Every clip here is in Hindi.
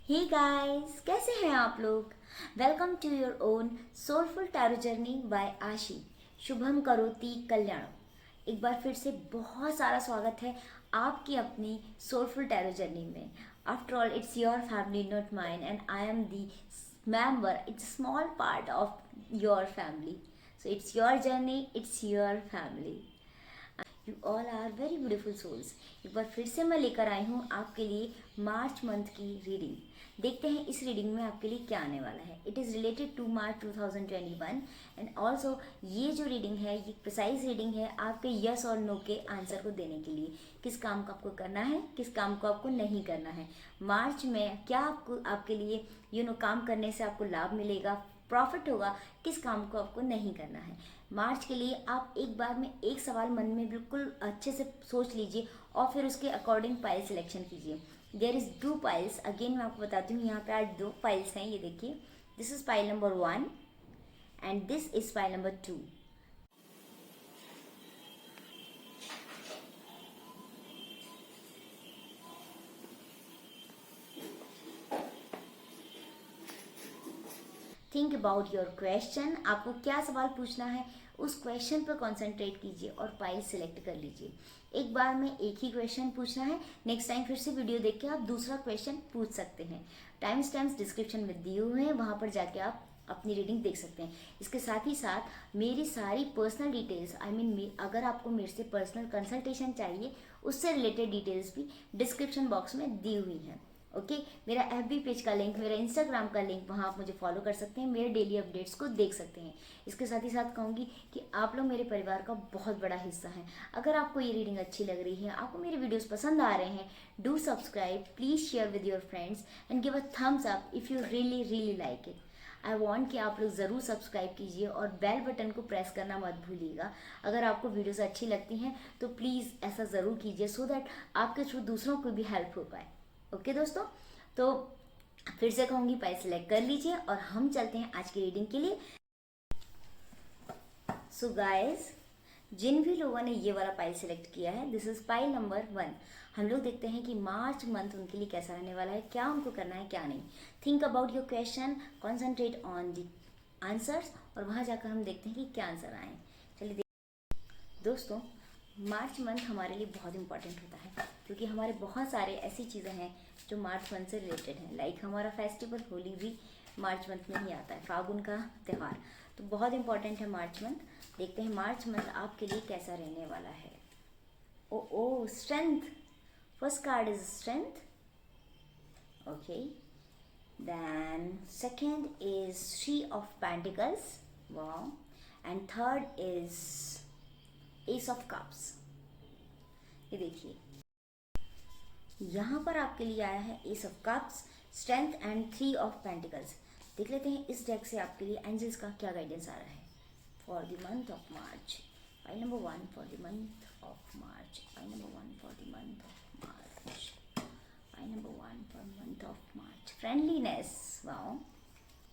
हे गाइस, कैसे हैं आप लोग। Welcome to your own soulful tarot journey by Aashi. शुभम करोति कल्याणम। एक बार फिर से बहुत सारा स्वागत है आपकी अपनी सोलफुल टैरो जर्नी में। After all it's your family not mine and I am the member. It's a small part of your family, so it's your journey, it's your family. You all are very beautiful souls. एक बार फिर से मैं लेकर आई हूँ आपके लिए मार्च मंथ की रीडिंग। देखते हैं इस रीडिंग में आपके लिए क्या आने वाला है। It is related to March 2021 and also ये जो रीडिंग है ये प्रिसाइज रीडिंग है आपके यस और नो के आंसर को देने के लिए। किस काम को आपको करना है, किस काम को आपको नहीं करना है, मार्च में क्या आपको आपके लिए काम करने से आपको लाभ मिलेगा, प्रॉफिट होगा, किस काम को आपको नहीं करना है। मार्च के लिए आप एक बार में एक सवाल मन में बिल्कुल अच्छे से सोच लीजिए और फिर उसके अकॉर्डिंग पाइल सिलेक्शन कीजिए। There is 2 piles. अगेन मैं आपको बताती हूँ, यहाँ पे आज 2 पाइल्स हैं। ये देखिए, this is pile number 1 and this is pile number 2। Think about your question. आपको क्या सवाल पूछना है उस क्वेश्चन पर कॉन्सेंट्रेट कीजिए और पाइल सिलेक्ट कर लीजिए। एक बार में एक ही क्वेश्चन पूछना है। नेक्स्ट टाइम फिर से वीडियो देख के आप दूसरा क्वेश्चन पूछ सकते हैं। टाइम स्टैम्प्स डिस्क्रिप्शन में दिए हुए हैं, वहाँ पर जाके आप अपनी रीडिंग देख सकते हैं। इसके साथ ही साथ मेरी सारी पर्सनल डिटेल्स अगर आपको मेरे से पर्सनल कंसल्टेशन चाहिए उससे रिलेटेड डिटेल्स भी डिस्क्रिप्शन बॉक्स में दी हुई हैं। ओके, मेरा FB पेज का लिंक, मेरा इंस्टाग्राम का लिंक, वहाँ आप मुझे फॉलो कर सकते हैं, मेरे डेली अपडेट्स को देख सकते हैं। इसके साथ ही साथ कहूँगी कि आप लोग मेरे परिवार का बहुत बड़ा हिस्सा हैं। अगर आपको ये रीडिंग अच्छी लग रही है, आपको मेरे वीडियोस पसंद आ रहे हैं, do subscribe, please share with your friends and give a thumbs up if you really really like it. I want कि आप लोग ज़रूर सब्सक्राइब कीजिए और बेल बटन को प्रेस करना मत भूलिएगा। अगर आपको वीडियोस अच्छी लगती हैं तो प्लीज़ ऐसा ज़रूर कीजिए सो दैट आपके थ्रू दूसरों को भी हेल्प हो पाए। ओके दोस्तों, तो फिर से कहूँगी पाइल सेलेक्ट कर लीजिए और हम चलते हैं आज की रीडिंग के लिए। सो गाइस, जिन भी लोगों ने ये वाला पाइल सेलेक्ट किया है, दिस इज पाइल नंबर 1। हम लोग देखते हैं कि मार्च मंथ उनके लिए कैसा रहने वाला है, क्या उनको करना है क्या नहीं। Think about your question, concentrate on the answers और वहाँ जाकर हम देखते हैं कि क्या आंसर आए। चलिए दोस्तों, मार्च मंथ हमारे लिए बहुत इंपॉर्टेंट होता है क्योंकि हमारे बहुत सारे ऐसी चीज़ें हैं जो मार्च मंथ से रिलेटेड हैं। लाइक हमारा फेस्टिवल होली भी मार्च मंथ में ही आता है, फागुन का त्यौहार। तो बहुत इंपॉर्टेंट है मार्च मंथ। देखते हैं मार्च मंथ आपके लिए कैसा रहने वाला है। Oh oh strength, first card is strength. Okay, then second is three of pentacles, wow, and third is ace of cups. ये देखिए, यहाँ पर आपके लिए आया है ace of cups, strength and 3 of pentacles. देख लेते हैं इस डेक से आपके लिए एंजल्स का क्या गाइडेंस आ रहा है for the month of March. Pile number 1 for the month of March, pile number 1 for the month of March, pile number 1 for month of March. Friendliness, wow.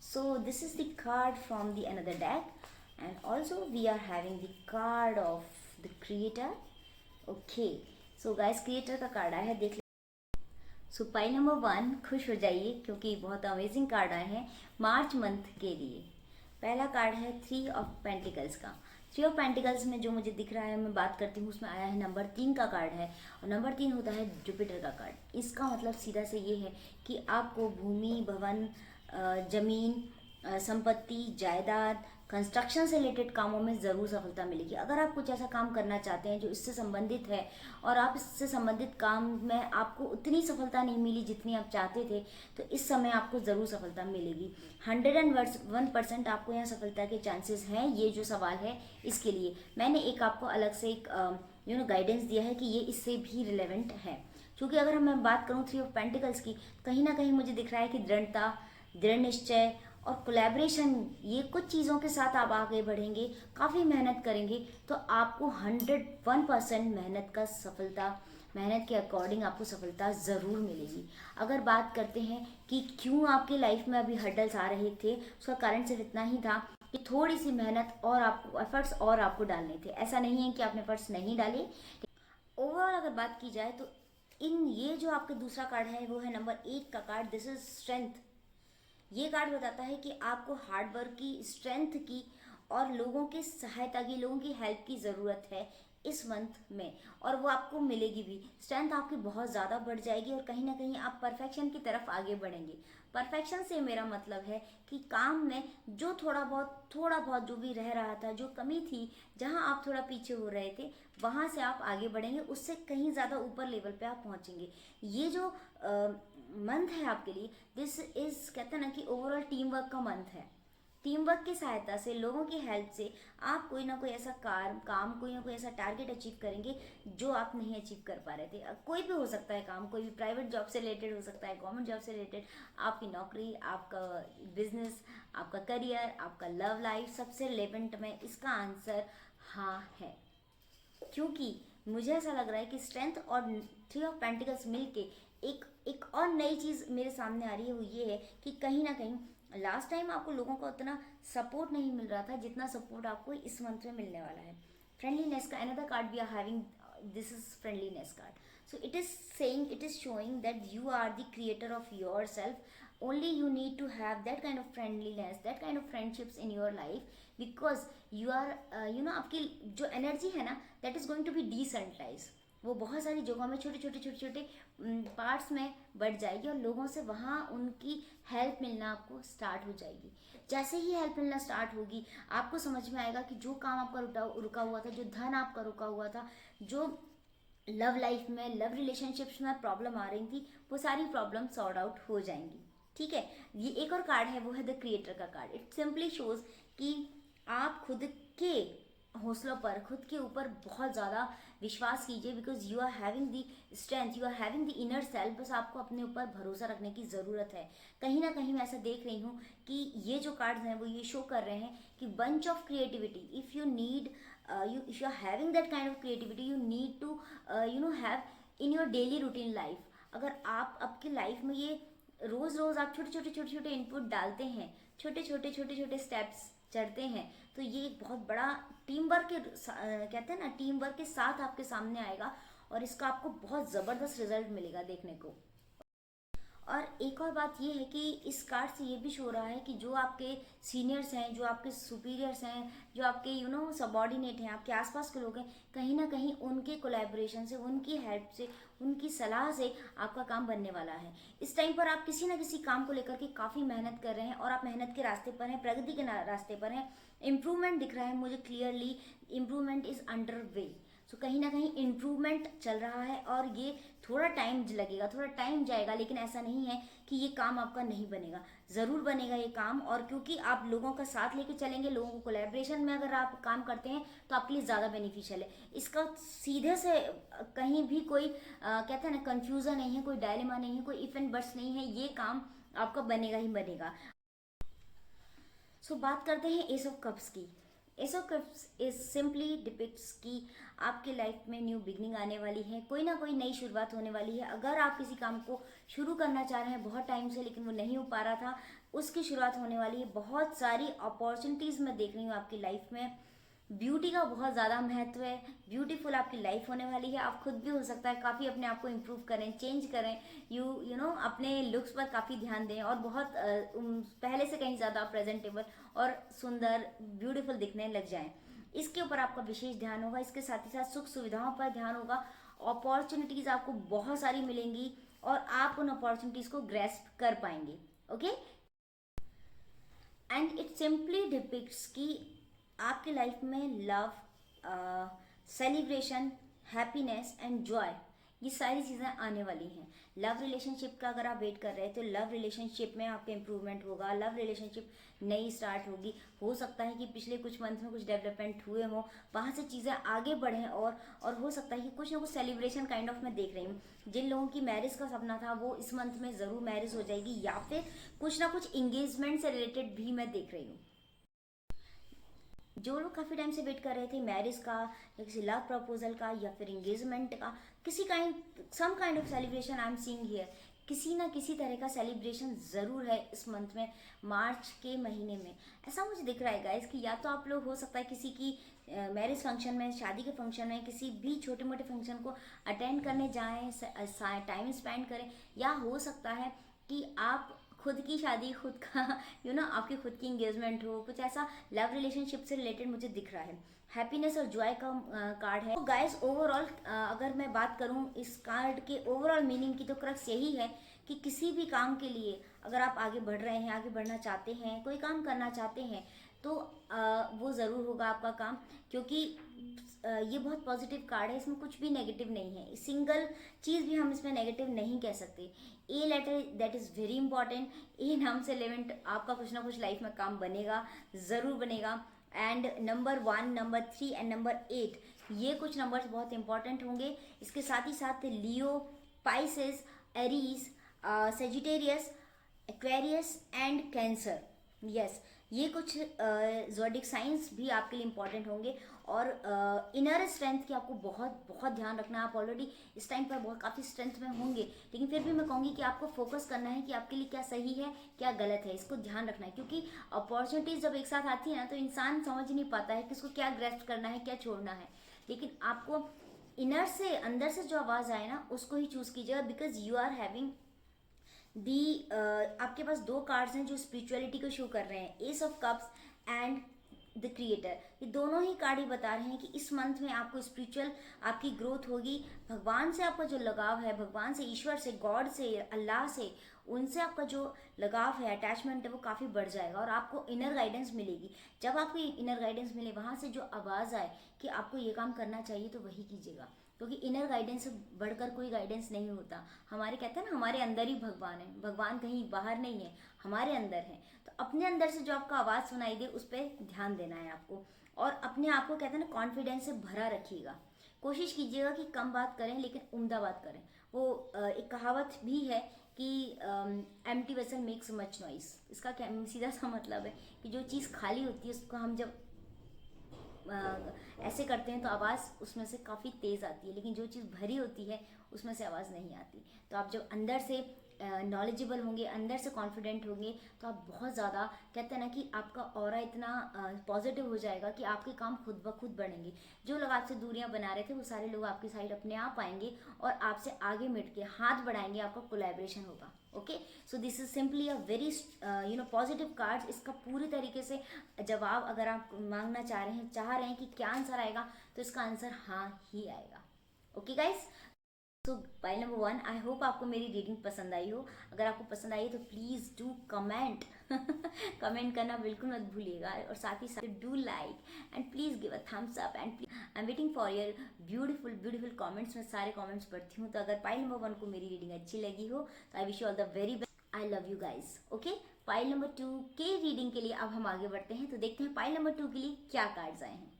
So this is the card from the another deck and also we are having the card of the creator. Okay, so guys, creator का कार्ड आया है, देख। सो पाइल नंबर 1, खुश हो जाइए क्योंकि बहुत अमेजिंग कार्ड आए हैं मार्च मंथ के लिए। पहला कार्ड है 3 ऑफ पेंटिकल्स का। 3 ऑफ पेंटिकल्स में जो मुझे दिख रहा है, मैं बात करती हूँ, उसमें आया है नंबर 3 का कार्ड है और नंबर 3 होता है जुपिटर का कार्ड। इसका मतलब सीधा से ये है कि आपको भूमि, भवन, जमीन, संपत्ति, जायदाद, कंस्ट्रक्शन से रिलेटेड कामों में ज़रूर सफलता मिलेगी। अगर आप कुछ ऐसा काम करना चाहते हैं जो इससे संबंधित है और आप इससे संबंधित काम में आपको उतनी सफलता नहीं मिली जितनी आप चाहते थे, तो इस समय आपको ज़रूर सफलता मिलेगी। 101% आपको यहाँ सफलता के चांसेस हैं। ये जो सवाल है इसके लिए मैंने एक आपको अलग से एक गाइडेंस दिया है कि ये इससे भी रिलेवेंट है। क्योंकि अगर मैं बात करूँ 3 ऑफ पेंटिकल्स की, कहीं ना कहीं मुझे दिख रहा है कि दृढ़ता, दृढ़ निश्चय और कोलैबोरेशन, ये कुछ चीज़ों के साथ आप आगे बढ़ेंगे, काफ़ी मेहनत करेंगे तो आपको 101% मेहनत के अकॉर्डिंग आपको सफलता ज़रूर मिलेगी। अगर बात करते हैं कि क्यों आपके लाइफ में अभी हर्डल्स आ रहे थे, उसका कारण सिर्फ इतना ही था कि थोड़ी सी मेहनत और आपको एफर्ट्स और आपको डालने थे। ऐसा नहीं है कि आपने एफर्ट्स नहीं डाले। ओवरऑल अगर बात की जाए तो इन ये जो आपका दूसरा कार्ड है वो है नंबर 8 का कार्ड, दिस इज स्ट्रेंथ। ये कार्ड बताता है कि आपको हार्ड वर्क की, स्ट्रेंथ की और लोगों की सहायता की, लोगों की हेल्प की ज़रूरत है इस मंथ में, और वो आपको मिलेगी भी। स्ट्रेंथ आपकी बहुत ज़्यादा बढ़ जाएगी और कहीं ना कहीं आप परफेक्शन की तरफ आगे बढ़ेंगे। परफेक्शन से मेरा मतलब है कि काम में जो थोड़ा बहुत जो भी रह रहा था, जो कमी थी, जहाँ आप थोड़ा पीछे हो रहे थे, वहाँ से आप आगे बढ़ेंगे, उससे कहीं ज़्यादा ऊपर लेवल पे आप पहुँचेंगे। ये जो मंथ है आपके लिए, दिस इज, कहते हैं ना कि ओवरऑल टीम वर्क का मंथ है। टीम वर्क की सहायता से, लोगों की हेल्प से आप कोई ना कोई ऐसा काम, कोई ना कोई ऐसा टारगेट अचीव करेंगे जो आप नहीं अचीव कर पा रहे थे। कोई भी हो सकता है काम, कोई भी प्राइवेट जॉब से रिलेटेड हो सकता है, गवर्नमेंट जॉब से रिलेटेड, आपकी नौकरी, आपका बिजनेस, आपका करियर, आपका लव लाइफ, सबसे रिलेवेंट में इसका आंसर हाँ है। क्योंकि मुझे ऐसा लग रहा है कि स्ट्रेंथ और थ्री ऑफ पेंटिकल्स मिलके एक एक और नई चीज़ मेरे सामने आ रही है। वो ये है कि कहीं ना कहीं लास्ट टाइम आपको लोगों का उतना सपोर्ट नहीं मिल रहा था जितना सपोर्ट आपको इस मंथ में मिलने वाला है। फ्रेंडलीनेस का another card we are having, this is friendliness card. So it is saying, it is showing that you are the creator of yourself. Only you need to have that kind of friendliness, that kind of friendships in your life, because you are आपकी जो एनर्जी है ना, that is going to be decentralized। वो बहुत सारी जगहों में छोटे छोटे पार्ट्स में बढ़ जाएगी और लोगों से वहाँ उनकी हेल्प मिलना आपको स्टार्ट हो जाएगी। जैसे ही हेल्प मिलना स्टार्ट होगी, आपको समझ में आएगा कि जो काम आपका रुका हुआ था, जो धन आपका रुका हुआ था, जो लव लाइफ में, लव रिलेशनशिप्स में प्रॉब्लम आ रही थी, वो सारी प्रॉब्लम सॉर्ट आउट हो जाएंगी। ठीक है। ये एक और कार्ड है, वो है द क्रिएटर का कार्ड। इट सिंपली शोज कि आप खुद के हौसलों पर, खुद के ऊपर बहुत ज़्यादा विश्वास कीजिए, because you are having the strength, you are having the inner self. बस आपको अपने ऊपर भरोसा रखने की ज़रूरत है। कहीं ना कहीं मैं ऐसा देख रही हूँ कि ये जो कार्ड्स हैं वो ये शो कर रहे हैं कि bunch of creativity, if you need if you are having that kind of creativity, you need to have in your daily routine life। अगर आप आपकी लाइफ में ये रोज आप छोटे छोटे इनपुट डालते हैं, छोटे छोटे स्टेप्स चढ़ते हैं, तो ये एक बहुत बड़ा टीम वर्क के कहते हैं ना, टीम वर्क के साथ आपके सामने आएगा और इसका आपको बहुत ज़बरदस्त रिजल्ट मिलेगा देखने को। और एक और बात ये है कि इस कार्ड से ये भी शो रहा है कि जो आपके सीनियर्स हैं, जो आपके सुपीरियर्स हैं, जो आपके सबॉर्डिनेट हैं, आपके आसपास के लोग हैं, कहीं ना कहीं उनके कोलैबोरेशन से, उनकी हेल्प से, उनकी सलाह से आपका काम बनने वाला है। इस टाइम पर आप किसी ना किसी काम को लेकर के काफ़ी मेहनत कर रहे हैं और आप मेहनत के रास्ते पर हैं, प्रगति के रास्ते पर हैं। इम्प्रूवमेंट दिख रहा है मुझे clearly, improvement is under way. So कहीं ना कहीं इम्प्रूवमेंट चल रहा है और ये थोड़ा टाइम लगेगा, थोड़ा टाइम जाएगा, लेकिन ऐसा नहीं है कि ये काम आपका नहीं बनेगा, ज़रूर बनेगा ये काम। और क्योंकि आप लोगों का साथ लेके चलेंगे, लोगों को कोलैबोरेशन में अगर आप काम करते हैं तो आपके लिए ज़्यादा बेनिफिशियल है। इसका सीधे से कहीं भी कोई कहते हैं ना कन्फ्यूज़न नहीं है, कोई डायलेमा नहीं है, कोई इफ एंड बट्स नहीं है, ये काम आपका बनेगा ही बनेगा। सो बात करते हैं एस ऑफ कप्स की। S of cups is simply depicts कि आपके लाइफ में न्यू बिगनिंग आने वाली है, कोई ना कोई नई शुरुआत होने वाली है। अगर आप किसी काम को शुरू करना चाह रहे हैं बहुत टाइम से लेकिन वो नहीं हो पा रहा था, उसकी शुरुआत होने वाली है। बहुत सारी अपॉर्चुनिटीज़ मैं देख रही हूँ आपकी लाइफ में। ब्यूटी का बहुत ज़्यादा महत्व है, ब्यूटीफुल आपकी लाइफ होने वाली है। आप खुद भी हो सकता है काफ़ी अपने आप को इम्प्रूव करें, चेंज करें, यू नो अपने लुक्स पर काफ़ी ध्यान दें और बहुत पहले से कहीं ज़्यादा प्रेजेंटेबल और सुंदर, ब्यूटीफुल दिखने लग जाएं। इसके ऊपर आपका विशेष ध्यान होगा। इसके साथ ही साथ सुख सुविधाओं पर ध्यान होगा। अपॉर्चुनिटीज़ आपको बहुत सारी मिलेंगी और आप उन अपॉर्चुनिटीज़ को ग्रेस्प कर पाएंगे। Okay. And it simply depicts कि आपकी लाइफ में love, celebration, happiness and Joy, ये सारी चीज़ें आने वाली हैं। लव रिलेशनशिप का अगर आप वेट कर रहे हैं तो लव रिलेशनशिप में आपका इंप्रूवमेंट होगा, लव रिलेशनशिप नई स्टार्ट होगी। हो सकता है कि पिछले कुछ मंथ में कुछ डेवलपमेंट हुए हों, वहाँ से चीज़ें आगे बढ़ें और हो सकता है कि कुछ ना कुछ सेलिब्रेशन काइंड ऑफ मैं देख रही हूँ। जिन लोगों की मैरिज का सपना था वो इस मंथ में ज़रूर मैरिज हो जाएगी, या फिर कुछ ना कुछ इंगेजमेंट से रिलेटेड भी मैं देख रही हूँ। जो लोग काफ़ी टाइम से वेट कर रहे थे मैरिज का या किसी लव प्रपोजल का या फिर इंगेजमेंट का, किसी some kind of celebration I am seeing here. किसी ना किसी तरह का सेलिब्रेशन ज़रूर है इस मंथ में, मार्च के महीने में। ऐसा मुझे दिख रहा है गाइस कि या तो आप लोग हो सकता है किसी की मैरिज फंक्शन में, शादी के फंक्शन में, किसी भी छोटे मोटे फंक्शन को अटेंड करने जाएं, टाइम स्पेंड करें, या हो सकता है कि आप खुद की शादी, खुद का आपकी खुद की इंगेजमेंट हो, कुछ ऐसा लव रिलेशनशिप से रिलेटेड मुझे दिख रहा है। हैप्पीनेस और जॉय का कार्ड है। तो गाइस ओवरऑल अगर मैं बात करूं इस कार्ड के ओवरऑल मीनिंग की, तो क्रक्स यही है कि किसी भी काम के लिए अगर आप आगे बढ़ रहे हैं, आगे बढ़ना चाहते हैं, कोई काम करना चाहते हैं, तो वो ज़रूर होगा आपका काम, क्योंकि ये बहुत पॉजिटिव कार्ड है, इसमें कुछ भी नेगेटिव नहीं है, सिंगल चीज़ भी हम इसमें नेगेटिव नहीं कह सकते। A letter that is very important. A नाम से एलिमेंट, आपका कुछ ना कुछ लाइफ में काम बनेगा, ज़रूर बनेगा। And number 1, number 3 and number 8, ये कुछ नंबर्स बहुत इंपॉर्टेंट होंगे। इसके साथ ही साथ Leo, Pisces, Aries, Sagittarius, Aquarius and Cancer, yes, ये कुछ ज़ोडिक साइंस भी आपके लिए इंपॉर्टेंट होंगे। और इनर स्ट्रेंथ की आपको बहुत बहुत ध्यान रखना है। आप ऑलरेडी इस टाइम पर बहुत काफ़ी स्ट्रेंथ में होंगे, लेकिन फिर भी मैं कहूँगी कि आपको फोकस करना है कि आपके लिए क्या सही है, क्या गलत है, इसको ध्यान रखना है। क्योंकि अपॉर्चुनिटीज़ जब एक साथ आती है ना, तो इंसान समझ नहीं पाता है कि इसको क्या ग्रेस्प करना है, क्या छोड़ना है। लेकिन आपको इनर से, अंदर से जो आवाज़ आए ना, उसको ही चूज़ कीजिएगा, because you are having the आपके पास दो कार्ड्स हैं जो स्पिरिचुअलिटी को शो कर रहे हैं, S of cups and the creator. ये दोनों ही कार्ड ही बता रहे हैं कि इस मंथ में आपको स्पिरिचुअल आपकी ग्रोथ होगी। भगवान से आपका जो लगाव है, भगवान से, ईश्वर से, गॉड से, अल्लाह से, उनसे आपका जो लगाव है, अटैचमेंट है, वो काफ़ी बढ़ जाएगा और आपको इनर गाइडेंस मिलेगी। जब आपको इनर गाइडेंस मिले, वहाँ से जो आवाज़ आए कि आपको ये काम करना चाहिए, तो वही कीजिएगा, क्योंकि इनर गाइडेंस से बढ़कर कोई गाइडेंस नहीं होता। हमारे कहते हैं ना, हमारे अंदर ही भगवान है, भगवान कहीं बाहर नहीं है, हमारे अंदर है। तो अपने अंदर से जो आपको आवाज़ सुनाई दे, उस पर ध्यान देना है आपको, और अपने आप को कहते हैं ना, कॉन्फिडेंस से भरा रखिएगा। कोशिश कीजिएगा कि कम बात करें लेकिन उम्दा बात करें। वो एक कहावत भी है कि empty vessel makes much noise. इसका क्या सीधा सा मतलब है कि जो चीज़ खाली होती है, उसको हम जब ऐसे करते हैं तो आवाज़ उसमें से काफ़ी तेज़ आती है, लेकिन जो चीज़ भरी होती है उसमें से आवाज़ नहीं आती। तो आप जब अंदर से नॉलेजेबल होंगे, अंदर से कॉन्फिडेंट होंगे, तो आप बहुत ज़्यादा, कहते हैं ना कि आपका ऑरा इतना पॉजिटिव हो जाएगा कि आपके काम खुद ब खुद बढ़ेंगे। जो लोग आपसे दूरियां बना रहे थे, वो सारे लोग आपकी साइड अपने आप आएंगे और आपसे आगे मिट के हाथ बढ़ाएंगे, आपका कोलैबोरेशन होगा। Okay, so this is simply a very positive cards. इसका पूरी तरीके से जवाब अगर आप मांगना चाह रहे हैं कि क्या आंसर आएगा, तो इसका आंसर हाँ ही आएगा। Okay guys, so pile number 1, I hope आपको मेरी रीडिंग पसंद आई हो। अगर आपको पसंद आई है तो प्लीज़ डू कमेंट कमेंट करना बिल्कुल मत भूलिएगा, और साथ ही साथ do like and please give a thumbs up and I am waiting for your beautiful beautiful comments. मैं सारे कमेंट्स पढ़ती हूँ, तो अगर पाइल नंबर 1 को मेरी रीडिंग अच्छी लगी हो तो I wish you all the very best. I love you guys. Okay, pile number 2 के रीडिंग के लिए अब हम आगे बढ़ते हैं, तो देखते हैं पाइल नंबर 2 के लिए क्या कार्ड्स आए हैं।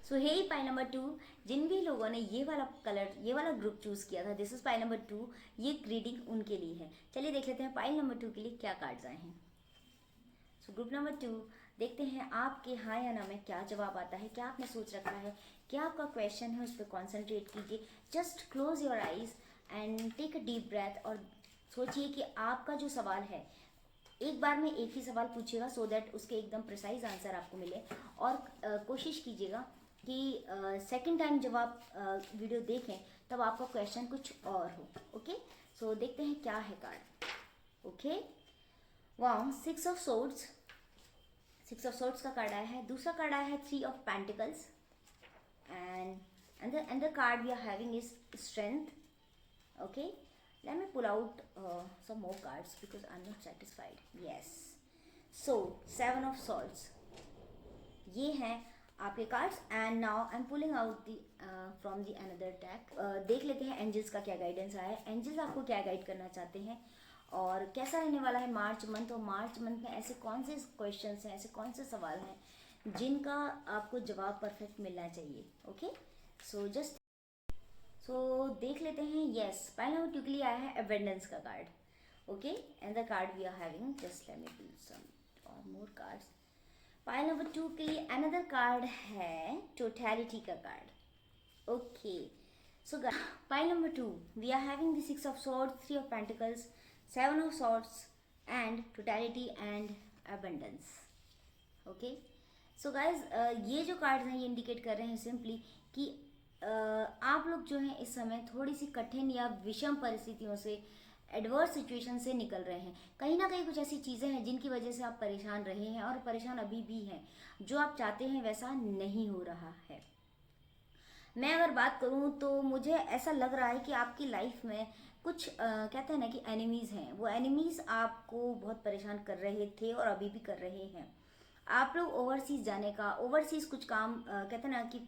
सो हे पाइल नंबर 2, जिन भी लोगों ने ये वाला कलर, ये वाला ग्रुप चूज किया था, दिस इज पाइल नंबर 2, ये रीडिंग उनके लिए है। चलिए देख लेते हैं पाइल नंबर 2 के लिए क्या कार्ड्स आए हैं। सो ग्रुप नंबर 2, देखते हैं आपके हाँ या ना में क्या जवाब आता है, क्या आपने सोच रखा है, क्या आपका क्वेश्चन है, उस पर कॉन्सेंट्रेट कीजिए। Just close your eyes and take a deep breath और सोचिए कि आपका जो सवाल है, एक बार में एक ही सवाल पूछिएगा, सो दैट उसके एकदम प्रिसाइज आंसर आपको मिले। और कोशिश कीजिएगा कि सेकंड टाइम जब आप वीडियो देखें तब आपका क्वेश्चन कुछ और हो। ओके, सो देखते हैं क्या है card. Okay, wow, 6 of swords, 6 of swords का कार्ड आया है। दूसरा कार्ड आया है 3 of pentacles and the card we are having is strength. Okay, let me pull out some more cards because I'm not satisfied. Yes, so 7 of swords, ये हैं आपके cards. And now I am pulling out the from the another deck. देख लेते हैं एंजल्स का क्या गाइडेंस आया है, एंजल्स आपको क्या गाइड करना चाहते हैं और कैसा रहने वाला है मार्च मंथ। और मार्च मंथ में ऐसे कौन से क्वेश्चंस हैं, ऐसे कौन से सवाल हैं जिनका आपको जवाब परफेक्ट मिलना चाहिए। ओके, सो देख लेते हैं। यस, पहला नंबर 2 के लिए आया है एबंडेंस का card. Okay, and the card we are having, just let me pull some और मोर कार्ड्स। पाइल नंबर 2 के लिए अनदर कार्ड है टोटलिटी का card. Okay, so pile number 2 we are having the 6 of swords, 3 of pentacles, 7 of swords and totality and abundance. Okay, so guys ये जो कार्ड्स हैं ये इंडिकेट कर रहे हैं सिंपली कि आप लोग जो हैं इस समय थोड़ी सी कठिन या विषम परिस्थितियों से, एडवर्स सिचुएशन से निकल रहे हैं। कहीं ना कहीं कुछ ऐसी चीज़ें हैं जिनकी वजह से आप परेशान रहे हैं और परेशान अभी भी हैं। जो आप चाहते हैं वैसा नहीं हो रहा है। मैं अगर बात करूं तो मुझे ऐसा लग रहा है कि आपकी लाइफ में कुछ कहते हैं ना कि एनिमीज़ हैं। वो एनिमीज़ आपको बहुत परेशान कर रहे थे और अभी भी कर रहे हैं। आप लोग ओवरसीज जाने का, ओवरसीज कुछ काम कहते हैं ना कि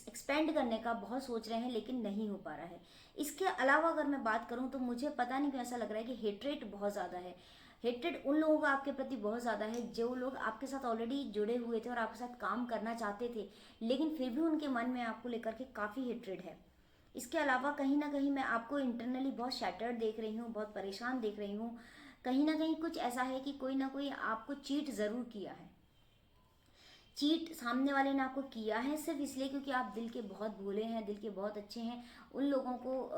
एक्सपेंड करने का बहुत सोच रहे हैं लेकिन नहीं हो पा रहा है। इसके अलावा अगर मैं बात करूं तो मुझे पता नहीं क्यों ऐसा लग रहा है कि हेट्रेट बहुत ज़्यादा है। हेट्रेड उन लोगों का आपके प्रति बहुत ज़्यादा है जो लोग आपके साथ ऑलरेडी जुड़े हुए थे और आपके साथ काम करना चाहते थे, लेकिन फिर भी उनके मन में आपको लेकर के काफ़ी हेट्रेड है। इसके अलावा कहीं ना कहीं मैं आपको इंटरनली बहुत शैटर्ड देख रही हूँ, बहुत परेशान देख रही हूँ। कहीं ना कहीं कुछ ऐसा है कि कोई ना कोई आपको चीट ज़रूर किया है। चीट सामने वाले ने आपको किया है सिर्फ इसलिए क्योंकि आप दिल के बहुत भोले हैं, दिल के बहुत अच्छे हैं। उन लोगों को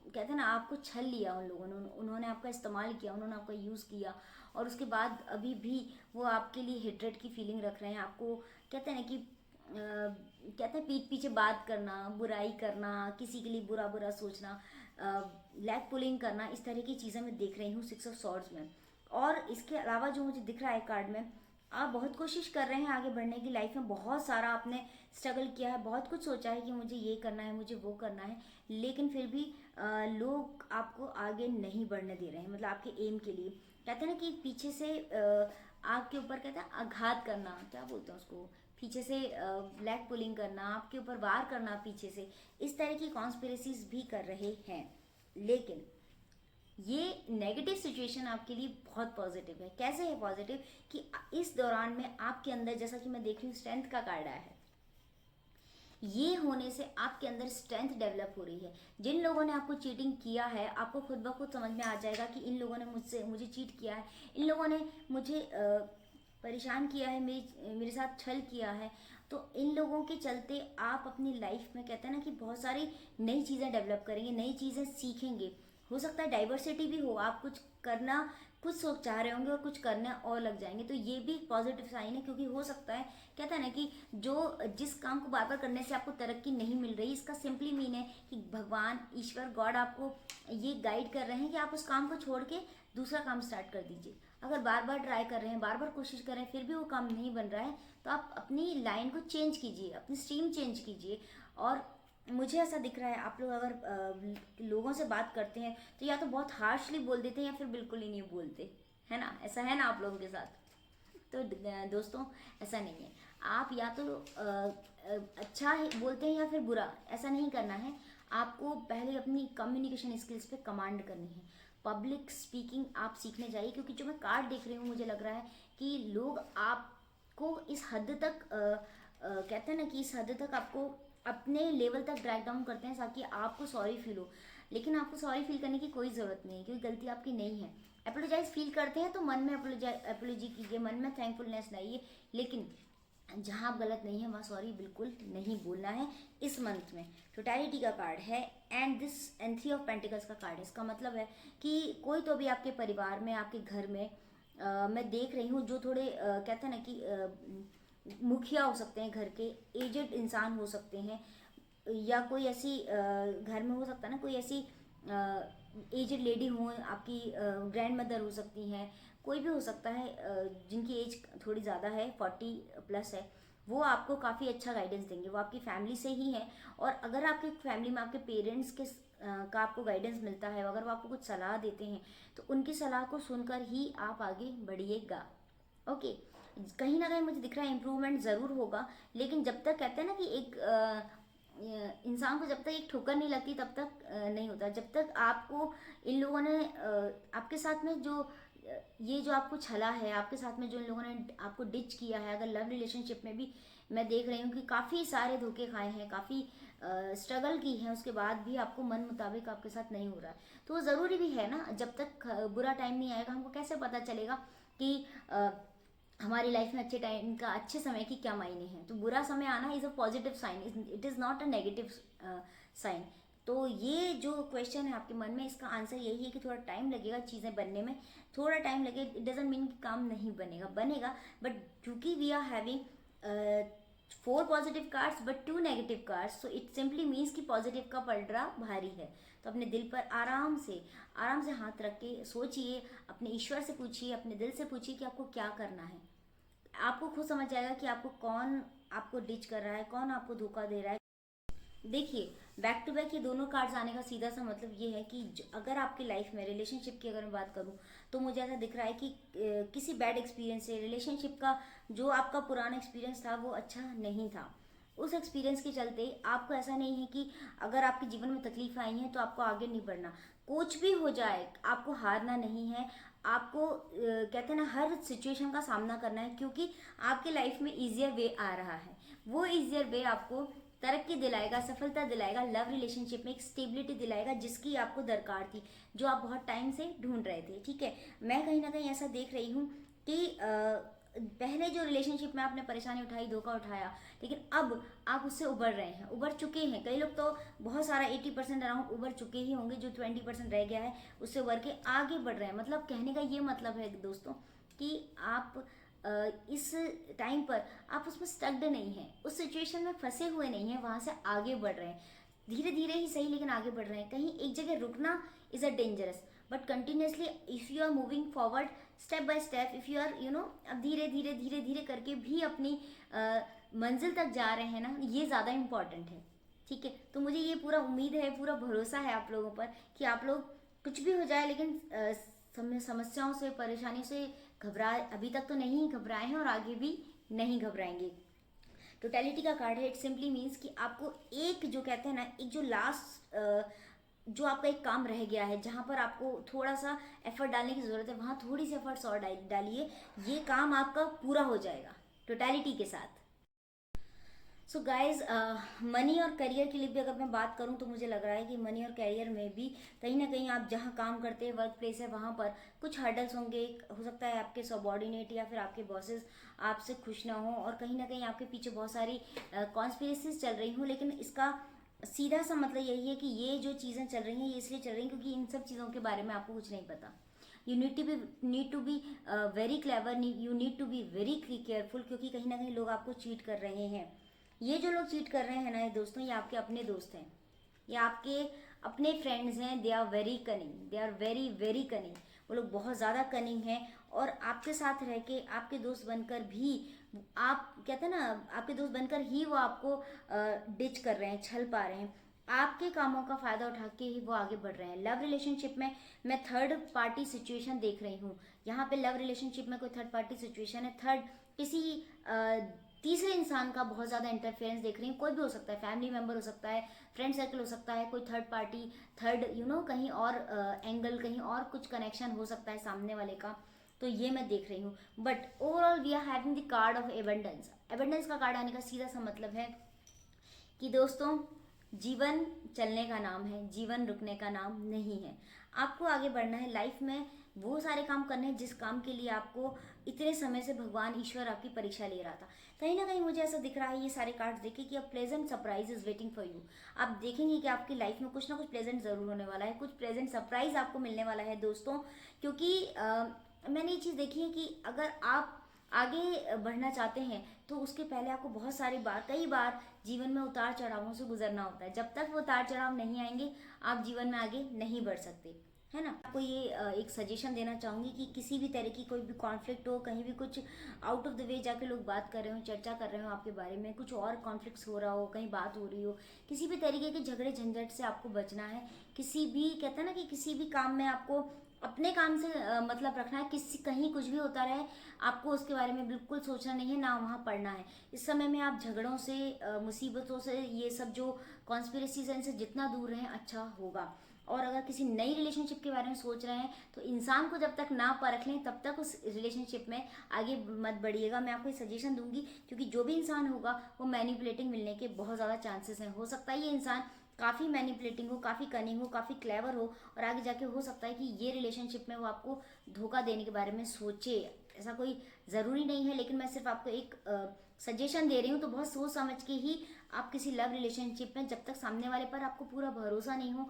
कहते हैं ना, आपको छल लिया उन लोगों ने, उन्होंने आपका इस्तेमाल किया, उन्होंने आपका यूज़ किया और उसके बाद अभी भी वो आपके लिए हेट्रेड की फीलिंग रख रहे हैं। आपको कहते हैं ना कि कहते हैं पीठ पीछे बात करना, बुराई करना, किसी के लिए बुरा बुरा सोचना, लैग पुलिंग करना, इस तरह की चीज़ें मैं देख रही हूँ 6 ऑफ सॉर्ड्स में। और इसके अलावा जो मुझे दिख रहा है कार्ड में, आप बहुत कोशिश कर रहे हैं आगे बढ़ने की। लाइफ में बहुत सारा आपने स्ट्रगल किया है, बहुत कुछ सोचा है कि मुझे ये करना है, मुझे वो करना है, लेकिन फिर भी लोग आपको आगे नहीं बढ़ने दे रहे हैं। मतलब आपके एम के लिए कहते हैं ना कि पीछे से आपके ऊपर कहते हैं आघात करना, क्या बोलते हैं उसको, पीछे से ब्लैक पुलिंग करना, आपके ऊपर वार करना पीछे से, इस तरह की कॉन्स्पिरेसीज भी कर रहे हैं। लेकिन ये नेगेटिव सिचुएशन आपके लिए बहुत पॉजिटिव है। कैसे है पॉजिटिव कि इस दौरान में आपके अंदर, जैसा कि मैं देख रही हूँ स्ट्रेंथ का कार्ड आया है, ये होने से आपके अंदर स्ट्रेंथ डेवलप हो रही है। जिन लोगों ने आपको चीटिंग किया है, आपको खुद ब खुद समझ में आ जाएगा कि इन लोगों ने मुझे चीट किया है, इन लोगों ने मुझे परेशान किया है, मेरे साथ छल किया है। तो इन लोगों के चलते आप अपनी लाइफ में कहते हैं ना कि बहुत सारी नई चीज़ें डेवलप करेंगे, नई चीज़ें सीखेंगे। हो सकता है डाइवर्सिटी भी हो, आप कुछ करना, कुछ सोच चाह रहे होंगे और कुछ करने और लग जाएंगे। तो ये भी एक पॉजिटिव साइन है, क्योंकि हो सकता है, कहता है ना कि जो जिस काम को बार बार करने से आपको तरक्की नहीं मिल रही, इसका सिंपली मीन है कि भगवान, ईश्वर, गॉड आपको ये गाइड कर रहे हैं कि आप उस काम को छोड़ के दूसरा काम स्टार्ट कर दीजिए। अगर बार बार ट्राई कर रहे हैं, बार बार कोशिश कर रहे हैं, फिर भी वो काम नहीं बन रहा है, तो आप अपनी लाइन को चेंज कीजिए, अपनी स्ट्रीम चेंज कीजिए। और मुझे ऐसा दिख रहा है, आप लोग अगर लोगों से बात करते हैं तो या तो बहुत हार्शली बोल देते हैं या फिर बिल्कुल ही नहीं बोलते, है ना? ऐसा है ना आप लोगों के साथ? तो दोस्तों, ऐसा नहीं है। आप या तो अच्छा बोलते हैं या फिर बुरा, ऐसा नहीं करना है। आपको पहले अपनी कम्युनिकेशन स्किल्स पे कमांड करनी है। पब्लिक स्पीकिंग आप सीखने जाइए, क्योंकि जो मैं कार्ड देख रही हूँ मुझे लग रहा है कि लोग आपको इस हद तक कहते हैं ना कि इस हद तक आपको अपने लेवल तक ड्रैग डाउन करते हैं ताकि आपको सॉरी फील हो। लेकिन आपको सॉरी फील करने की कोई ज़रूरत नहीं है, क्योंकि गलती आपकी नहीं है। अपोलोजाइज फील करते हैं तो मन में अपोलोजी कीजिए, मन में थैंकफुलनेस लाइए, लेकिन जहाँ आप गलत नहीं है वहाँ सॉरी बिल्कुल नहीं बोलना है इस मंथ में। टोटैलिटी का कार्ड है and this and 3 of pentacles का कार्ड है। इसका मतलब है कि कोई तो भी आपके परिवार में, आपके घर में मैं देख रही हूँ जो थोड़े कहते हैं ना कि मुखिया हो सकते हैं, घर के एजेड इंसान हो सकते हैं, या कोई ऐसी घर में हो सकता है ना, कोई ऐसी एजेड लेडी हो, आपकी ग्रैंड मदर हो सकती हैं, कोई भी हो सकता है जिनकी एज थोड़ी ज़्यादा है, 40+ है। वो आपको काफ़ी अच्छा गाइडेंस देंगे, वो आपकी फैमिली से ही है। और अगर आपकी फैमिली में आपके पेरेंट्स के का आपको गाइडेंस मिलता है, अगर वो आपको कुछ सलाह देते हैं तो उनकी सलाह को सुनकर ही आप आगे बढ़िएगा। ओके, कहीं ना कहीं मुझे दिख रहा है इम्प्रूवमेंट ज़रूर होगा, लेकिन जब तक कहते हैं ना कि एक इंसान को जब तक एक ठोकर नहीं लगती तब तक नहीं होता। जब तक आपको इन लोगों ने आपके साथ में जो ये जो आपको छला है, आपके साथ में जो इन लोगों ने आपको डिच किया है, अगर लव रिलेशनशिप में भी मैं देख रही हूँ कि काफ़ी सारे धोखे खाए हैं, काफ़ी स्ट्रगल की है, उसके बाद भी आपको मन मुताबिक आपके साथ नहीं हो रहा है, तो वो ज़रूरी भी है ना। जब तक बुरा टाइम नहीं आएगा, हमको कैसे पता चलेगा कि हमारी लाइफ में अच्छे टाइम का, अच्छे समय की क्या मायने हैं। तो बुरा समय आना is a positive sign, it is not a negative sign. तो ये जो क्वेश्चन है आपके मन में, इसका आंसर यही है कि थोड़ा टाइम लगेगा चीज़ें बनने में, थोड़ा टाइम लगे। इट डजेंट मीन कि काम नहीं बनेगा, बनेगा, बट क्योंकि we are having 4 positive cards but 2 negative cards, so it simply means कि पॉजिटिव का पलड़ा भारी है। तो अपने दिल पर आराम से हाथ रख के सोचिए, अपने ईश्वर से पूछिए, अपने दिल से पूछिए कि आपको क्या करना है। आपको खुद समझ जाएगा कि आपको कौन आपको डिच कर रहा है, कौन आपको धोखा दे रहा है। देखिए, बैक टू बैक ये दोनों कार्ड्स आने का सीधा सा मतलब ये है कि अगर आपकी लाइफ में रिलेशनशिप की अगर मैं बात करूं, तो मुझे ऐसा दिख रहा है कि किसी बैड एक्सपीरियंस से रिलेशनशिप का जो आपका पुराना एक्सपीरियंस था वो अच्छा नहीं था। उस एक्सपीरियंस के चलते आपको ऐसा नहीं है कि अगर आपके जीवन में तकलीफ आई है तो आपको आगे नहीं बढ़ना। कुछ भी हो जाए आपको हारना नहीं है। आपको कहते हैं ना, हर सिचुएशन का सामना करना है, क्योंकि आपके लाइफ में इजियर वे आ रहा है। वो इजियर वे आपको तरक्की दिलाएगा, सफलता दिलाएगा, लव रिलेशनशिप में एक स्टेबिलिटी दिलाएगा जिसकी आपको दरकार थी, जो आप बहुत टाइम से ढूंढ रहे थे। ठीक है, मैं कहीं ना कहीं ऐसा देख रही हूँ कि पहले जो रिलेशनशिप में आपने परेशानी उठाई, धोखा उठाया, लेकिन अब आप उससे उबर रहे हैं, उबर चुके हैं। कई लोग तो बहुत सारा 80% अराउंड उबर चुके ही होंगे, जो 20% रह गया है उससे उबर के आगे बढ़ रहे हैं। मतलब कहने का ये मतलब है दोस्तों कि आप इस टाइम पर आप उसमें स्टक्ड नहीं है, उस सिचुएशन में फंसे हुए नहीं है, वहां से आगे बढ़ रहे हैं। धीरे धीरे ही सही, लेकिन आगे बढ़ रहे हैं। कहीं एक जगह रुकना is a dangerous, but continuously if you are moving forward step by step, if you are अब धीरे धीरे धीरे धीरे करके भी अपनी मंजिल तक जा रहे हैं ना, ये ज़्यादा इंपॉर्टेंट है। ठीक है, तो मुझे ये पूरा उम्मीद है, पूरा भरोसा है आप लोगों पर कि आप लोग कुछ भी हो जाए, लेकिन समस्याओं से, परेशानियों से घबराए अभी तक तो नहीं घबराए हैं और आगे भी नहीं घबराएंगे। टोटलिटी का कार्ड है। इट सिंपली मीन्स कि आपको एक जो कहते हैं ना, एक जो लास्ट जो आपका एक काम रह गया है, जहां पर आपको थोड़ा सा एफर्ट डालने की जरूरत है, वहां थोड़ी सी एफर्ट्स और डालिए, ये काम आपका पूरा हो जाएगा टोटलिटी के साथ। सो गाइज, मनी और करियर के लिए भी अगर मैं बात करूं, तो मुझे लग रहा है कि मनी और करियर में भी कहीं ना कहीं आप जहां काम करते हैं, वर्क प्लेस है, वहां पर कुछ हर्डल्स होंगे। हो सकता है आपके सबॉर्डिनेट या फिर आपके बॉसेस आपसे खुश ना हो, और कहीं ना कहीं आपके पीछे बहुत सारी कॉन्स्पिरेसीज चल रही हूँ। लेकिन इसका सीधा सा मतलब यही है कि ये जो चीज़ें चल रही हैं, ये इसलिए चल रही हैं क्योंकि इन सब चीज़ों के बारे में आपको कुछ नहीं पता। You need to be very clever, you need to be very careful, क्योंकि कहीं ना कहीं लोग आपको चीट कर रहे हैं। ये जो लोग चीट कर रहे हैं ना दोस्तों, ये आपके अपने दोस्त हैं, ये आपके अपने फ्रेंड्स हैं। They are very cunning, they are very very cunning. वो लोग बहुत ज़्यादा कनिंग हैं, और आपके साथ रह के, आपके दोस्त बनकर भी, आप कहते हैं ना, आपके दोस्त बनकर ही वो आपको डिच कर रहे हैं, छल पा रहे हैं। आपके कामों का फायदा उठा के ही वो आगे बढ़ रहे हैं। लव रिलेशनशिप में मैं थर्ड पार्टी सिचुएशन देख रही हूँ। यहाँ पे लव रिलेशनशिप में कोई थर्ड पार्टी सिचुएशन है, थर्ड किसी तीसरे इंसान का बहुत ज़्यादा इंटरफेरेंस देख रही हूँ। कोई भी हो सकता है, फैमिली मेम्बर हो सकता है, फ्रेंड सर्कल हो सकता है, कोई थर्ड पार्टी, थर्ड कहीं और एंगल, कहीं और कुछ कनेक्शन हो सकता है सामने वाले का। तो ये मैं देख रही हूँ। But overall we are having the card of abundance. Abundance का कार्ड आने का सीधा सा मतलब है कि दोस्तों, जीवन चलने का नाम है, जीवन रुकने का नाम नहीं है। आपको आगे बढ़ना है लाइफ में, वो सारे काम करने हैं जिस काम के लिए आपको इतने समय से भगवान ईश्वर आपकी परीक्षा ले रहा था। कहीं ना कहीं मुझे ऐसा दिख रहा है ये सारे कार्ड्स देखे कि अब pleasant surprise is waiting for you. आप देखेंगे कि आपकी लाइफ में कुछ ना कुछ प्लेजेंट जरूर होने वाला है, कुछ प्लेजेंट सरप्राइज आपको मिलने वाला है दोस्तों। क्योंकि मैंने ये चीज़ देखी है कि अगर आप आगे बढ़ना चाहते हैं, तो उसके पहले आपको बहुत सारी बार, कई बार जीवन में उतार चढ़ावों से गुजरना होता है। जब तक वो उतार चढ़ाव नहीं आएंगे, आप जीवन में आगे नहीं बढ़ सकते, है ना। आपको ये एक सजेशन देना चाहूँगी कि किसी भी तरह की कोई भी कॉन्फ्लिक्ट हो, कहीं भी कुछ आउट ऑफ द वे जाके लोग बात कर रहे हो, चर्चा कर रहे हो आपके बारे में, कुछ और कॉन्फ्लिक्ट्स हो रहा हो, कहीं बात हो रही हो, किसी भी तरीके के झगड़े झंझट से आपको बचना है। किसी भी, कहते हैं ना, कि किसी भी काम में आपको अपने काम से मतलब रखना है। किसी कहीं कुछ भी होता रहे, आपको उसके बारे में बिल्कुल सोचना नहीं है, ना वहाँ पढ़ना है। इस समय में आप झगड़ों से, मुसीबतों से, ये सब जो कॉन्स्पिरेसीज हैं, इनसे जितना दूर रहें अच्छा होगा। और अगर किसी नई रिलेशनशिप के बारे में सोच रहे हैं, तो इंसान को जब तक ना परख लें, तब तक उस रिलेशनशिप में आगे मत बढ़िएगा। मैं आपको ये सजेशन दूंगी, क्योंकि जो भी इंसान होगा वो मैनिपुलेटिंग मिलने के बहुत ज़्यादा चांसेस हैं। हो सकता है ये इंसान काफ़ी मैनिपुलेटिंग हो, काफ़ी कनिंग हो, काफ़ी क्लेवर हो, और आगे जाके हो सकता है कि ये रिलेशनशिप में वो आपको धोखा देने के बारे में सोचे। ऐसा कोई ज़रूरी नहीं है, लेकिन मैं सिर्फ आपको एक सजेशन दे रही हूँ तो बहुत सोच समझ के ही आप किसी लव रिलेशनशिप में, जब तक सामने वाले पर आपको पूरा भरोसा नहीं हो,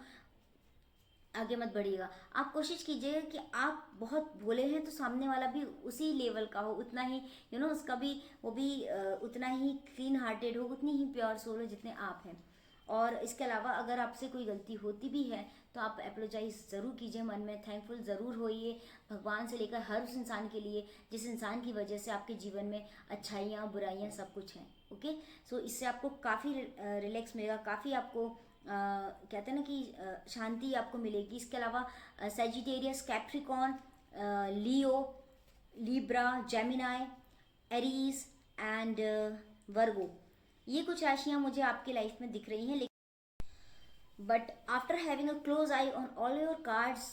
आगे मत बढ़िएगा। आप कोशिश कीजिएगा कि आप बहुत भोले हैं तो सामने वाला भी उसी लेवल का हो, उतना ही उसका भी, वो भी उतना ही क्लीन हार्टेड हो, उतनी ही प्योर सोल हो जितने आप हैं। और इसके अलावा अगर आपसे कोई गलती होती भी है तो आप अपोलोजाइज ज़रूर कीजिए, मन में थैंकफुल ज़रूर होइए भगवान से लेकर हर उस इंसान के लिए जिस इंसान की वजह से आपके जीवन में अच्छाइयाँ बुराइयाँ सब कुछ हैं। ओके, सो इससे आपको काफ़ी रिलैक्स मिलेगा, काफ़ी आपको कहते हैं ना कि शांति आपको मिलेगी। इसके अलावा Sagittarius, Capricorn, Leo, Libra, Gemini, Aries and वर्गो, ये कुछ राशियां मुझे आपकी लाइफ में दिख रही हैं। But after having a close I on all your cards,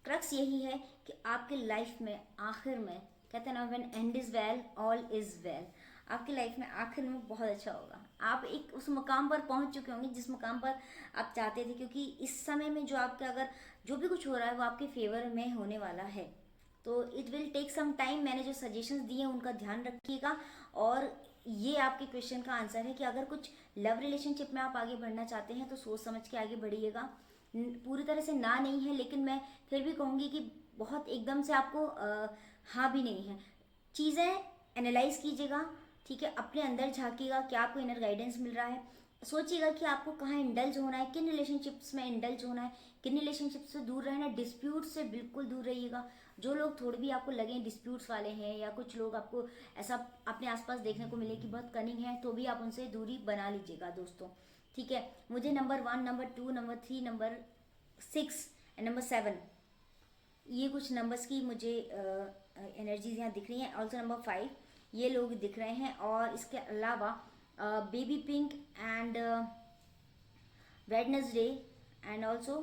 crux यही है कि आपके लाइफ में आखिर में, कहते हैं ना when and is well all is well, आपकी लाइफ में आखिर में बहुत अच्छा होगा। आप एक उस मुकाम पर पहुंच चुके होंगे जिस मुकाम पर आप चाहते थे, क्योंकि इस समय में जो आपके, अगर जो भी कुछ हो रहा है वो आपके फेवर में होने वाला है। तो it will take some time. मैंने जो सजेशंस दिए हैं उनका ध्यान रखिएगा। और ये आपके क्वेश्चन का आंसर है कि अगर कुछ लव रिलेशनशिप में आप आगे बढ़ना चाहते हैं तो सोच समझ के आगे बढ़िएगा। पूरी तरह से ना नहीं है, लेकिन मैं फिर भी कहूँगी कि बहुत एकदम से आपको हाँ भी नहीं है। चीज़ें एनालाइज कीजिएगा, ठीक है, अपने अंदर झांकिएगा क्या आपको इनर गाइडेंस मिल रहा है। सोचिएगा कि आपको कहाँ इंडल्ज होना है, किन रिलेशनशिप्स में इंडल्ज होना है, किन रिलेशनशिप से दूर रहना है। डिस्प्यूट से बिल्कुल दूर रहिएगा। जो लोग थोड़े भी आपको लगे डिस्प्यूट्स वाले हैं, या कुछ लोग आपको ऐसा अपने आसपास देखने को मिले कि बहुत कनिंग है, तो भी आप उनसे दूरी बना लीजिएगा दोस्तों, ठीक है। मुझे number 1, number 2, number 3, number 6 and number 7, ये कुछ नंबर्स की मुझे एनर्जीज यहाँ दिख रही हैं। ऑल्सो नंबर 5 ये लोग दिख रहे हैं। और इसके अलावा baby pink and Wednesday and also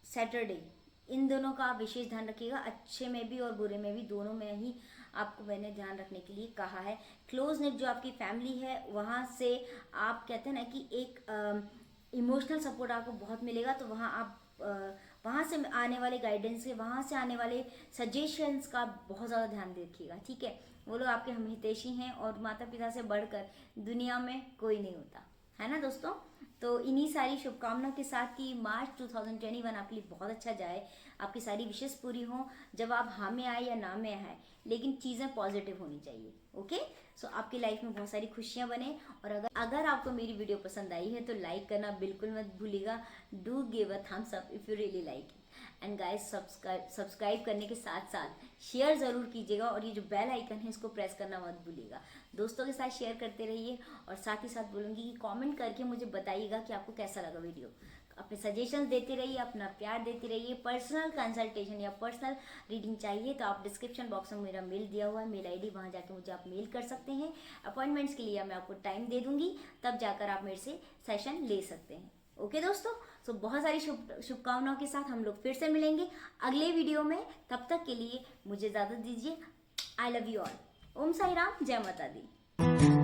Saturday, इन दोनों का विशेष ध्यान रखिएगा। अच्छे में भी और बुरे में भी, दोनों में ही आपको मैंने ध्यान रखने के लिए कहा है। क्लोज नेट जो आपकी फैमिली है वहाँ से आप कहते हैं ना कि एक इमोशनल सपोर्ट आपको बहुत मिलेगा। तो वहाँ आप वहाँ से आने वाले गाइडेंस के, वहाँ से आने वाले सजेशंस का बहुत ज़्यादा ध्यान रखिएगा, ठीक है। वो लोग आपके हितैषी हैं और माता पिता से बढ़कर दुनिया में कोई नहीं होता, है ना दोस्तों। तो इन्हीं सारी शुभकामनाओं के साथ कि मार्च 2021 आपके लिए बहुत अच्छा जाए, आपकी सारी विशेष पूरी हों, जब आप हाँ में आए या ना में आए, लेकिन चीज़ें पॉजिटिव होनी चाहिए। ओके, सो आपकी लाइफ में बहुत सारी खुशियां बने। और अगर आपको मेरी वीडियो पसंद आई है तो लाइक करना बिल्कुल मत भूलिएगा। Do give a thumbs up if you really like it. And guys, subscribe करने के साथ साथ शेयर ज़रूर कीजिएगा, और ये जो बेल आइकन है इसको प्रेस करना मत भूलिएगा। दोस्तों के साथ शेयर करते रहिए। और साथ ही साथ बोलूँगी कि कमेंट करके मुझे बताइएगा कि आपको कैसा लगा वीडियो। अपने सजेशंस देते रहिए, अपना प्यार देते रहिए। पर्सनल कंसल्टेशन या पर्सनल रीडिंग चाहिए तो आप डिस्क्रिप्शन बॉक्स में मेरा मेल दिया हुआ है, मेल आईडी, वहाँ जाके मुझे आप मेल कर सकते हैं। अपॉइंटमेंट्स के लिए मैं आपको टाइम दे दूँगी, तब जाकर आप मेरे से सेशन ले सकते हैं। ओके दोस्तों, सो बहुत सारी शुभकामनाओं के साथ हम लोग फिर से मिलेंगे अगले वीडियो में। तब तक के लिए मुझे इजाज़त दीजिए। I love you all. Om Sai Ram, जय माता दी।